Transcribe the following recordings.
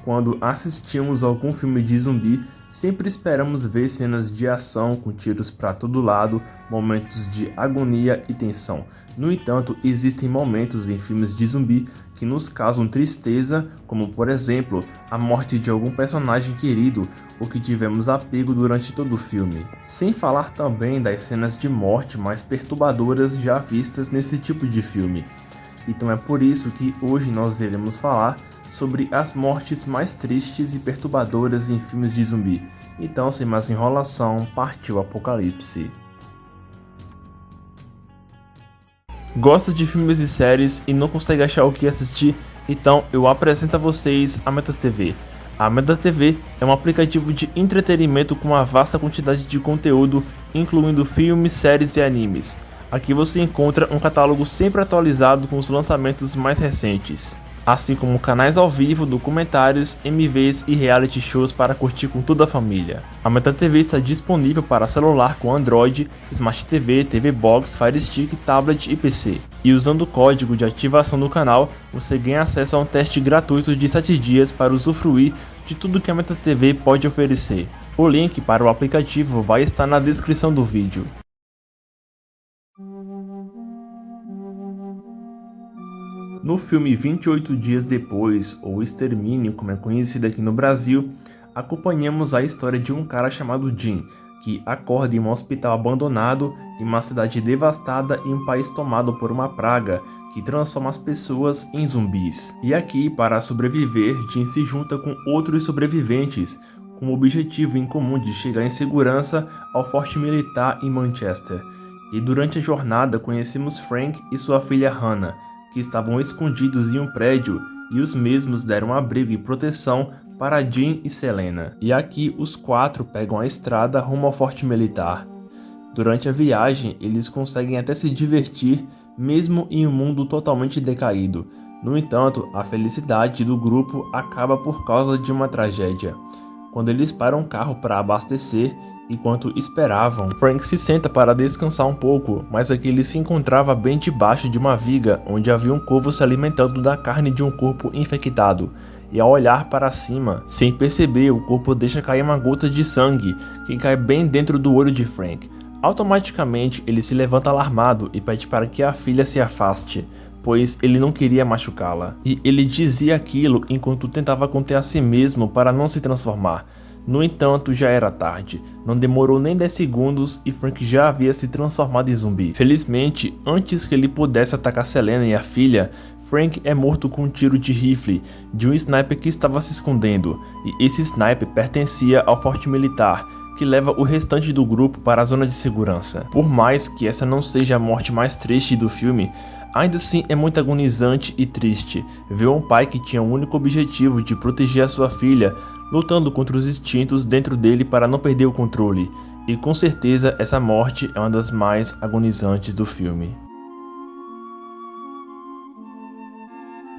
quando assistimos algum filme de zumbi, sempre esperamos ver cenas de ação com tiros para todo lado, momentos de agonia e tensão. No entanto, existem momentos em filmes de zumbi que nos causam tristeza, como por exemplo, a morte de algum personagem querido ou que tivemos apego durante todo o filme. Sem falar também das cenas de morte mais perturbadoras já vistas nesse tipo de filme. Então é por isso que hoje nós iremos falar sobre as mortes mais tristes e perturbadoras em filmes de zumbi. Então, sem mais enrolação, partiu o apocalipse. Gosta de filmes e séries e não consegue achar o que assistir? Então eu apresento a vocês a MetaTV. A MetaTV é um aplicativo de entretenimento com uma vasta quantidade de conteúdo, incluindo filmes, séries e animes. Aqui você encontra um catálogo sempre atualizado com os lançamentos mais recentes, assim como canais ao vivo, documentários, MVs e reality shows para curtir com toda a família. A MetaTV está disponível para celular com Android, Smart TV, TV Box, Fire Stick, tablet e PC. E usando o código de ativação do canal, você ganha acesso a um teste gratuito de 7 dias para usufruir de tudo que a MetaTV pode oferecer. O link para o aplicativo vai estar na descrição do vídeo. No filme 28 Dias Depois, ou Extermínio, como é conhecido aqui no Brasil, acompanhamos a história de um cara chamado Jim, que acorda em um hospital abandonado, em uma cidade devastada e um país tomado por uma praga que transforma as pessoas em zumbis. E aqui, para sobreviver, Jim se junta com outros sobreviventes, com o objetivo em comum de chegar em segurança ao forte militar em Manchester. E durante a jornada conhecemos Frank e sua filha Hannah, que estavam escondidos em um prédio, e os mesmos deram abrigo e proteção para Jim e Selena. E aqui os quatro pegam a estrada rumo ao forte militar. Durante a viagem, eles conseguem até se divertir, mesmo em um mundo totalmente decaído. No entanto, a felicidade do grupo acaba por causa de uma tragédia. Quando eles param um carro para abastecer, enquanto esperavam, Frank se senta para descansar um pouco, mas aqui ele se encontrava bem debaixo de uma viga, onde havia um corvo se alimentando da carne de um corpo infectado. E ao olhar para cima, sem perceber, o corpo deixa cair uma gota de sangue, que cai bem dentro do olho de Frank. Automaticamente, ele se levanta alarmado e pede para que a filha se afaste, pois ele não queria machucá-la. E ele dizia aquilo enquanto tentava conter a si mesmo para não se transformar. No entanto, já era tarde. Não demorou nem 10 segundos e Frank já havia se transformado em zumbi. Felizmente, antes que ele pudesse atacar Selena e a filha, Frank é morto com um tiro de rifle de um sniper que estava se escondendo. E esse sniper pertencia ao forte militar, que leva o restante do grupo para a zona de segurança. Por mais que essa não seja a morte mais triste do filme, ainda assim é muito agonizante e triste ver um pai que tinha o único objetivo de proteger a sua filha, lutando contra os instintos dentro dele para não perder o controle. E com certeza essa morte é uma das mais agonizantes do filme.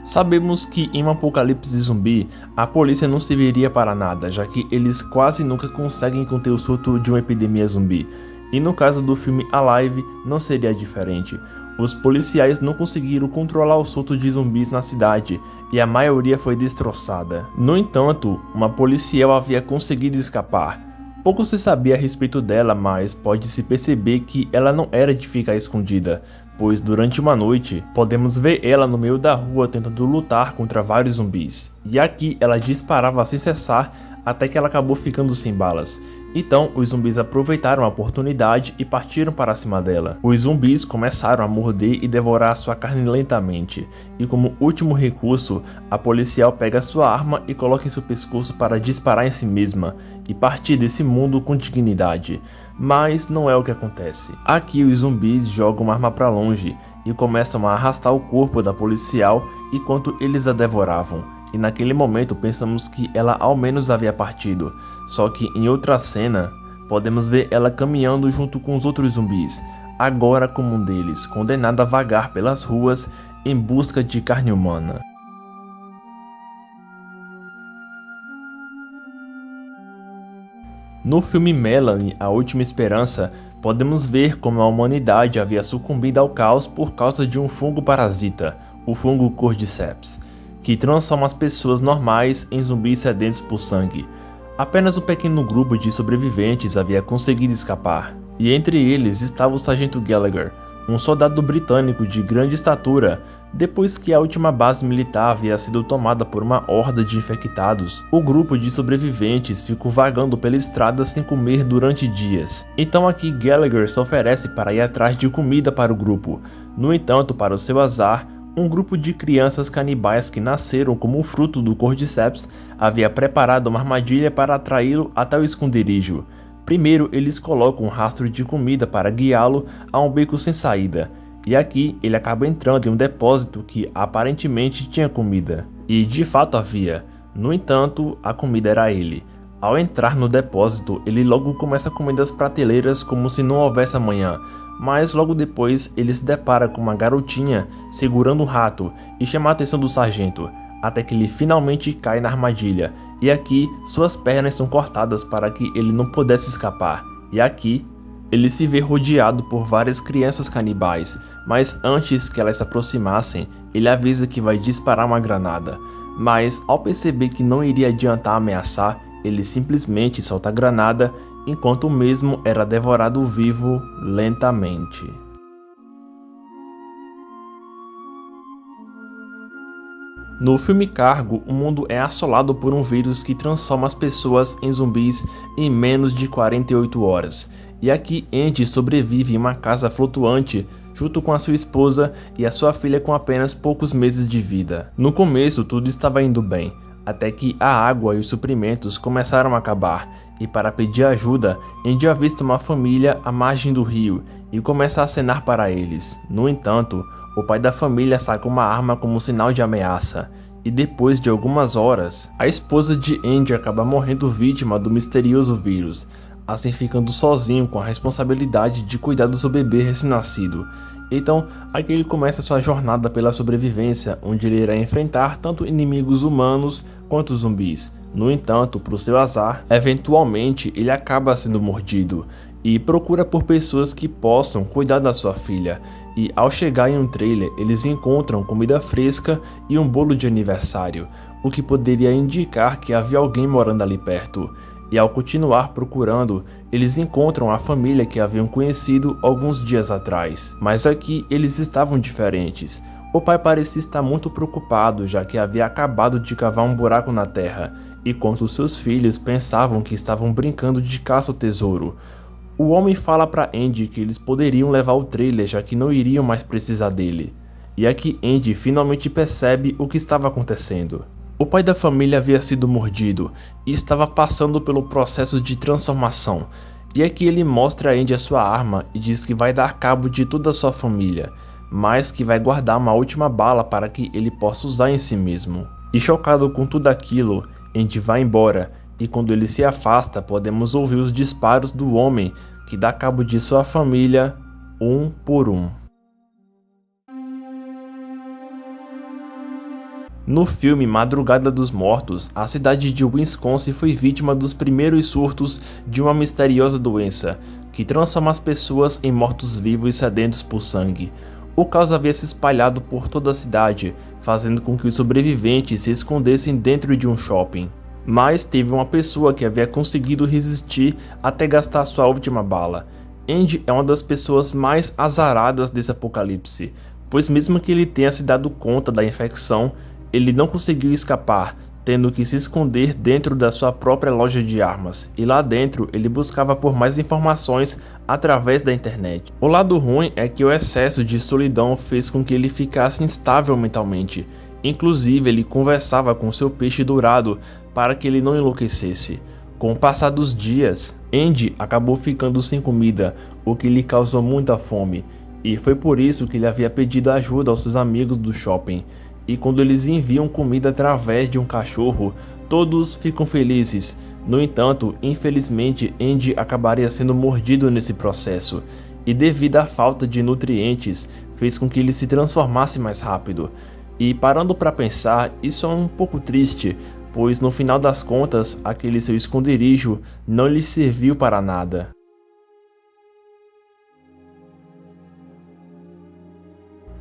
Sabemos que em um apocalipse zumbi, a polícia não serviria para nada, já que eles quase nunca conseguem conter o surto de uma epidemia zumbi. E no caso do filme Alive, não seria diferente. Os policiais não conseguiram controlar o surto de zumbis na cidade, e a maioria foi destroçada. No entanto, uma policial havia conseguido escapar. Pouco se sabia a respeito dela, mas pode-se perceber que ela não era de ficar escondida, pois durante uma noite, podemos ver ela no meio da rua tentando lutar contra vários zumbis. E aqui ela disparava sem cessar, até que ela acabou ficando sem balas. Então, os zumbis aproveitaram a oportunidade e partiram para cima dela. Os zumbis começaram a morder e devorar sua carne lentamente. E como último recurso, a policial pega sua arma e coloca em seu pescoço para disparar em si mesma e partir desse mundo com dignidade. Mas não é o que acontece. Aqui os zumbis jogam uma arma para longe e começam a arrastar o corpo da policial enquanto eles a devoravam. E naquele momento pensamos que ela ao menos havia partido, só que em outra cena, podemos ver ela caminhando junto com os outros zumbis, agora como um deles, condenado a vagar pelas ruas em busca de carne humana. No filme Melanie, A Última Esperança, podemos ver como a humanidade havia sucumbido ao caos por causa de um fungo parasita, o fungo Cordyceps. que transforma as pessoas normais em zumbis sedentos por sangue. Apenas um pequeno grupo de sobreviventes havia conseguido escapar, e entre eles estava o Sargento Gallagher, um soldado britânico de grande estatura. Depois que a última base militar havia sido tomada por uma horda de infectados, o grupo de sobreviventes ficou vagando pela estrada sem comer durante dias. Então aqui Gallagher se oferece para ir atrás de comida para o grupo. No entanto, para o seu azar, um grupo de crianças canibais que nasceram como fruto do Cordyceps havia preparado uma armadilha para atraí-lo até o esconderijo. Primeiro, eles colocam um rastro de comida para guiá-lo a um beco sem saída, e aqui ele acaba entrando em um depósito que aparentemente tinha comida. E de fato havia. No entanto, a comida era ele. Ao entrar no depósito, ele logo começa a comer das prateleiras como se não houvesse amanhã, mas logo depois ele se depara com uma garotinha segurando um rato e chama a atenção do sargento, até que ele finalmente cai na armadilha, e aqui suas pernas são cortadas para que ele não pudesse escapar, e aqui ele se vê rodeado por várias crianças canibais, mas antes que elas se aproximassem, ele avisa que vai disparar uma granada, mas ao perceber que não iria adiantar ameaçar, ele simplesmente solta a granada, enquanto o mesmo era devorado vivo lentamente. No filme Cargo, o mundo é assolado por um vírus que transforma as pessoas em zumbis em menos de 48 horas. E aqui Andy sobrevive em uma casa flutuante junto com a sua esposa e a sua filha com apenas poucos meses de vida. No começo tudo estava indo bem, até que a água e os suprimentos começaram a acabar, e para pedir ajuda, Andy avista uma família à margem do rio e começa a acenar para eles. No entanto, o pai da família saca uma arma como sinal de ameaça, e depois de algumas horas, a esposa de Andy acaba morrendo vítima do misterioso vírus, assim ficando sozinho com a responsabilidade de cuidar do seu bebê recém-nascido. Então, aqui ele começa sua jornada pela sobrevivência, onde ele irá enfrentar tanto inimigos humanos quanto zumbis. No entanto, para o seu azar, eventualmente ele acaba sendo mordido e procura por pessoas que possam cuidar da sua filha. E ao chegar em um trailer, eles encontram comida fresca e um bolo de aniversário, o que poderia indicar que havia alguém morando ali perto. E ao continuar procurando, eles encontram a família que haviam conhecido alguns dias atrás. Mas aqui eles estavam diferentes. O pai parecia estar muito preocupado, já que havia acabado de cavar um buraco na terra, enquanto seus filhos pensavam que estavam brincando de caça ao tesouro. O homem fala para Andy que eles poderiam levar o trailer, já que não iriam mais precisar dele. E aqui Andy finalmente percebe o que estava acontecendo. O pai da família havia sido mordido e estava passando pelo processo de transformação. E aqui ele mostra a Andy a sua arma e diz que vai dar cabo de toda a sua família, mas que vai guardar uma última bala para que ele possa usar em si mesmo. E chocado com tudo aquilo, Andy vai embora, e quando ele se afasta, podemos ouvir os disparos do homem que dá cabo de sua família, um por um. No filme Madrugada dos Mortos, a cidade de Wisconsin foi vítima dos primeiros surtos de uma misteriosa doença, que transforma as pessoas em mortos-vivos sedentos por sangue. O caos havia se espalhado por toda a cidade, fazendo com que os sobreviventes se escondessem dentro de um shopping. Mas teve uma pessoa que havia conseguido resistir até gastar sua última bala. Andy é uma das pessoas mais azaradas desse apocalipse, pois mesmo que ele tenha se dado conta da infecção, ele não conseguiu escapar, tendo que se esconder dentro da sua própria loja de armas, e lá dentro ele buscava por mais informações através da internet. O lado ruim é que o excesso de solidão fez com que ele ficasse instável mentalmente. Inclusive, ele conversava com seu peixe dourado para que ele não enlouquecesse. Com o passar dos dias, Andy acabou ficando sem comida, o que lhe causou muita fome, e foi por isso que ele havia pedido ajuda aos seus amigos do shopping. E quando eles enviam comida através de um cachorro, todos ficam felizes. No entanto, infelizmente, Andy acabaria sendo mordido nesse processo, e devido à falta de nutrientes, fez com que ele se transformasse mais rápido. E parando para pensar, isso é um pouco triste, pois no final das contas, aquele seu esconderijo não lhe serviu para nada.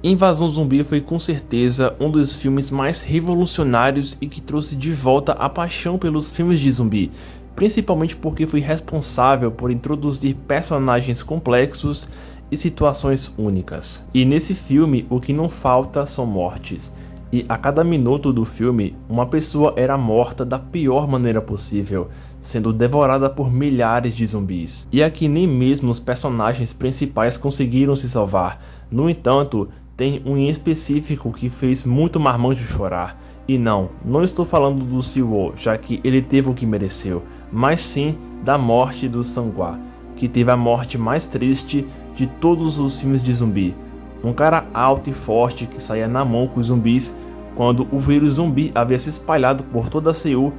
Invasão Zumbi foi com certeza um dos filmes mais revolucionários e que trouxe de volta a paixão pelos filmes de zumbi, principalmente porque foi responsável por introduzir personagens complexos e situações únicas. E nesse filme o que não falta são mortes. E a cada minuto do filme, uma pessoa era morta da pior maneira possível, sendo devorada por milhares de zumbis. E aqui nem mesmo os personagens principais conseguiram se salvar. No entanto, tem um em específico que fez muito marmanjo chorar. E não estou falando do Siwo, já que ele teve o que mereceu, mas sim da morte do Sanguá, que teve a morte mais triste de todos os filmes de zumbi. Um cara alto e forte que saía na mão com os zumbis. Quando o vírus zumbi havia se espalhado por toda Seul,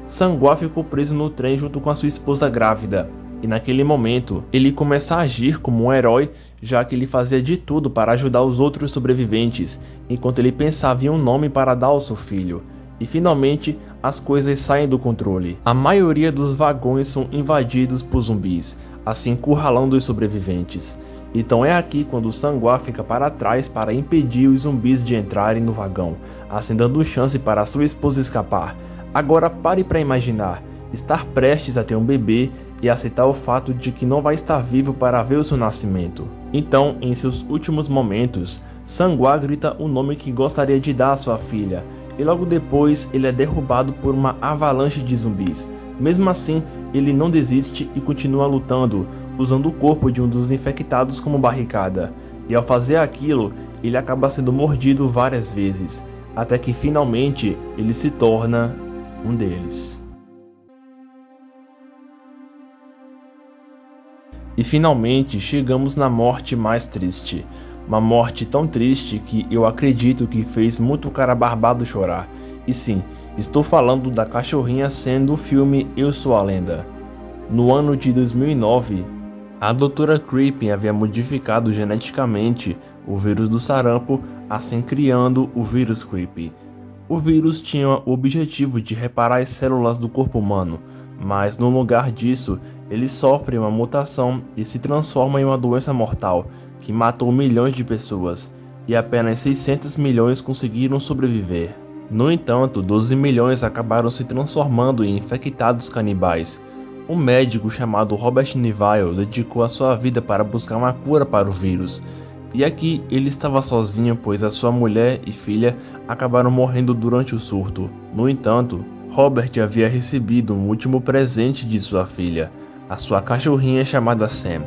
Sanguá ficou preso no trem junto com a sua esposa grávida. E naquele momento, ele começa a agir como um herói, já que ele fazia de tudo para ajudar os outros sobreviventes, enquanto ele pensava em um nome para dar ao seu filho. E finalmente, as coisas saem do controle. A maioria dos vagões são invadidos por zumbis, assim encurralando os sobreviventes. Então é aqui quando o Sanguá fica para trás para impedir os zumbis de entrarem no vagão, assim dando chance para sua esposa escapar. Agora pare para imaginar, estar prestes a ter um bebê e aceitar o fato de que não vai estar vivo para ver o seu nascimento. Então, em seus últimos momentos, Sanguá grita o nome que gostaria de dar à sua filha, e logo depois ele é derrubado por uma avalanche de zumbis. Mesmo assim, ele não desiste e continua lutando, usando o corpo de um dos infectados como barricada. E ao fazer aquilo, ele acaba sendo mordido várias vezes, até que finalmente ele se torna um deles. E finalmente chegamos na morte mais triste. Uma morte tão triste que eu acredito que fez muito cara barbado chorar. E sim, estou falando da cachorrinha Sam do filme Eu Sou a Lenda. No ano de 2009, a Dra. Creepy havia modificado geneticamente o vírus do sarampo, assim criando o vírus Creepy. O vírus tinha o objetivo de reparar as células do corpo humano, mas no lugar disso, ele sofre uma mutação e se transforma em uma doença mortal que matou milhões de pessoas, e apenas 600 milhões conseguiram sobreviver. No entanto, 12 milhões acabaram se transformando em infectados canibais. Um médico chamado Robert Nivile dedicou a sua vida para buscar uma cura para o vírus. E aqui ele estava sozinho, pois a sua mulher e filha acabaram morrendo durante o surto. No entanto, Robert havia recebido um último presente de sua filha, a sua cachorrinha chamada Sam.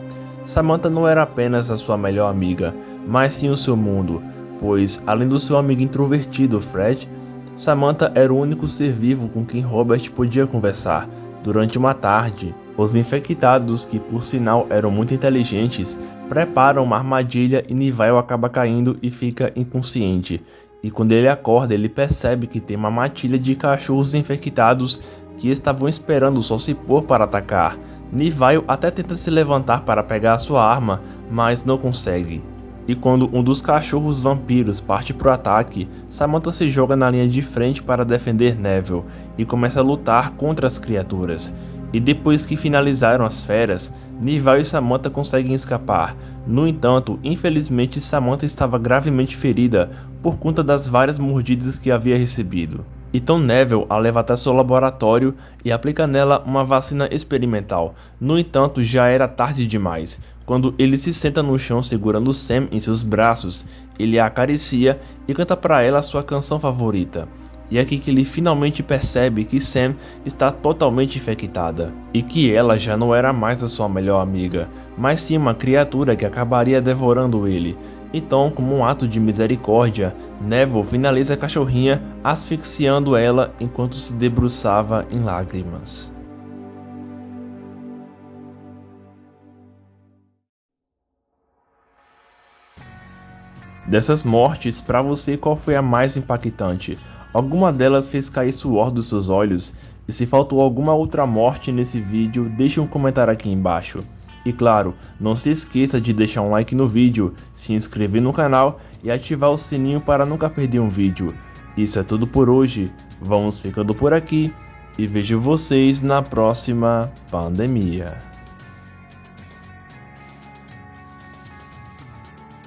Samantha não era apenas a sua melhor amiga, mas sim o seu mundo, pois além do seu amigo introvertido Fred, Samantha era o único ser vivo com quem Robert podia conversar. Durante uma tarde, os infectados, que por sinal eram muito inteligentes, preparam uma armadilha e Nivile acaba caindo e fica inconsciente. E quando ele acorda, ele percebe que tem uma matilha de cachorros infectados que estavam esperando só se pôr para atacar. Nivile até tenta se levantar para pegar a sua arma, mas não consegue. E quando um dos cachorros vampiros parte para o ataque, Samantha se joga na linha de frente para defender Neville e começa a lutar contra as criaturas. E depois que finalizaram as feras, Nivile e Samantha conseguem escapar. No entanto, infelizmente Samantha estava gravemente ferida por conta das várias mordidas que havia recebido. Então Neville a leva até seu laboratório e aplica nela uma vacina experimental. No entanto, já era tarde demais. Quando ele se senta no chão segurando Sam em seus braços, ele a acaricia e canta para ela sua canção favorita. E é aqui que ele finalmente percebe que Sam está totalmente infectada, e que ela já não era mais a sua melhor amiga, mas sim uma criatura que acabaria devorando ele. Então, como um ato de misericórdia, Neville finaliza a cachorrinha, asfixiando ela enquanto se debruçava em lágrimas. Dessas mortes, para você qual foi a mais impactante? Alguma delas fez cair suor dos seus olhos? E se faltou alguma outra morte nesse vídeo, deixe um comentário aqui embaixo. E claro, não se esqueça de deixar um like no vídeo, se inscrever no canal e ativar o sininho para nunca perder um vídeo. Isso é tudo por hoje, vamos ficando por aqui e vejo vocês na próxima pandemia.